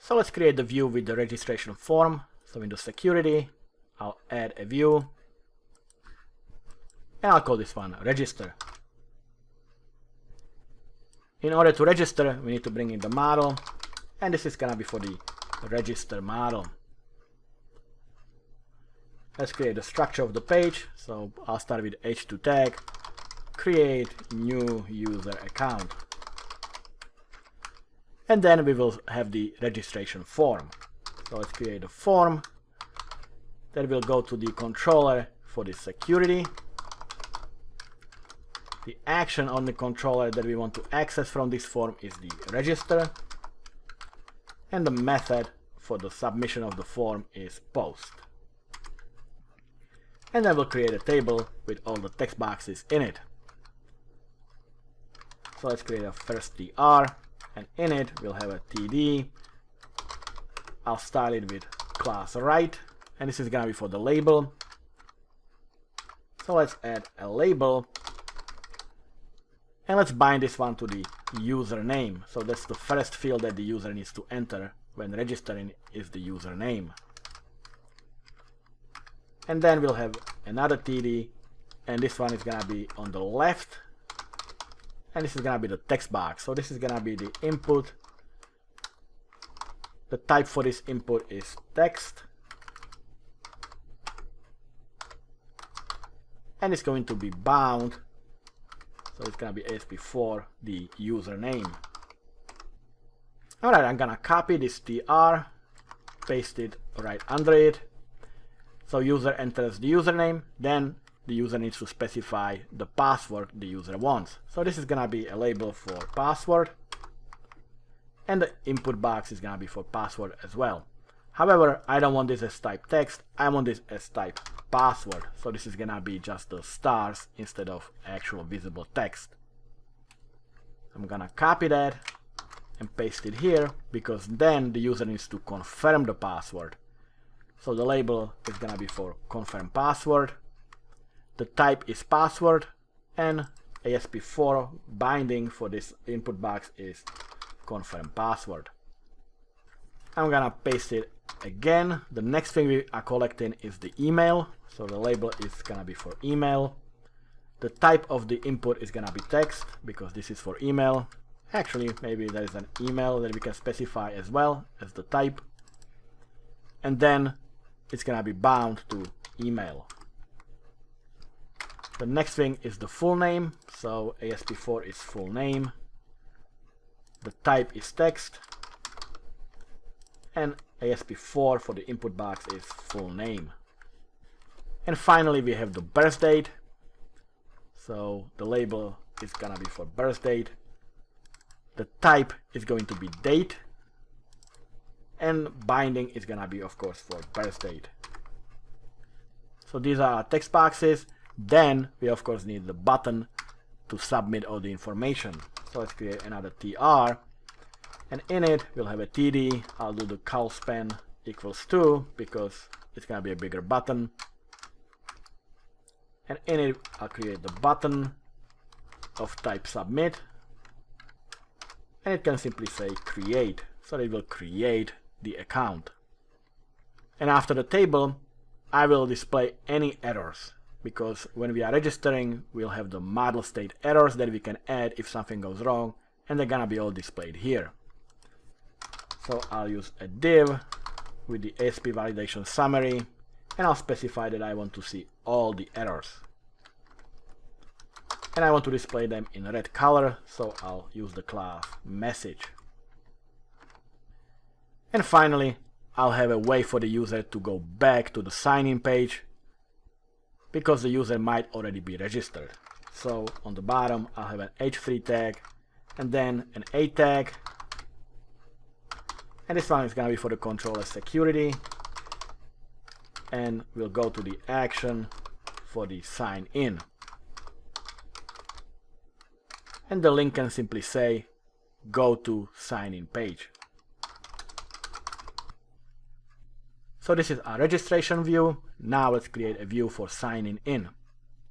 So let's create the view with the registration form. So in the security, I'll add a view, and I'll call this one register. In order to register, we need to bring in the model, and this is gonna be for the register model. Let's create the structure of the page. So I'll start with h2 tag, create new user account. And then we will have the registration form. So let's create a form that will go to the controller for the security. The action on the controller that we want to access from this form is the register. And the method for the submission of the form is post. And then we'll create a table with all the text boxes in it. So let's create a first tr, and in it we'll have a td. I'll style it with class write, and this is gonna be for the label. So let's add a label, and let's bind this one to the username. So that's the first field that the user needs to enter when registering is the username. And then we'll have another td, and this one is gonna be on the left, and this is gonna be the text box. So this is gonna be the input. The type for this input is text, and it's going to be bound, so it's gonna be ASP4 the username. Alright, I'm gonna copy this tr, paste it right under it. So user enters the username, then the user needs to specify the password the user wants. So this is gonna be a label for password, and the input box is gonna be for password as well. However, I don't want this as type text, I want this as type password. So this is gonna be just the stars instead of actual visible text. I'm gonna copy that and paste it here, because then the user needs to confirm the password. So the label is gonna be for confirm password. The type is password, and ASP4 binding for this input box is confirm password. I'm gonna paste it again. The next thing we are collecting is the email. So the label is gonna be for email. The type of the input is gonna be text, because this is for email. Actually, maybe there is an email that we can specify as well as the type. And then it's gonna be bound to email. The next thing is the full name. So ASP4 is full name. The type is text. And ASP4 for the input box is full name. And finally we have the birth date. So the label is gonna be for birth date. The type is going to be date. And binding is gonna be, of course, for birth date. So these are our text boxes. Then we of course need the button to submit all the information. So let's create another tr, and in it we'll have a td. I'll do the call span equals 2 because it's gonna be a bigger button. And in it I'll create the button of type submit, and it can simply say create. So it will create the account. And after the table, I will display any errors, because when we are registering, we'll have the model state errors that we can add if something goes wrong, and they're gonna be all displayed here. So I'll use a div with the ASP validation summary, and I'll specify that I want to see all the errors. And I want to display them in red color, so I'll use the class message. And finally, I'll have a way for the user to go back to the sign-in page, because the user might already be registered. So on the bottom, I'll have an h3 tag, and then an a tag. And this one is going to be for the controller security. And we'll go to the action for the sign in. And the link can simply say, go to sign in page. So this is our registration view. Now let's create a view for signing in.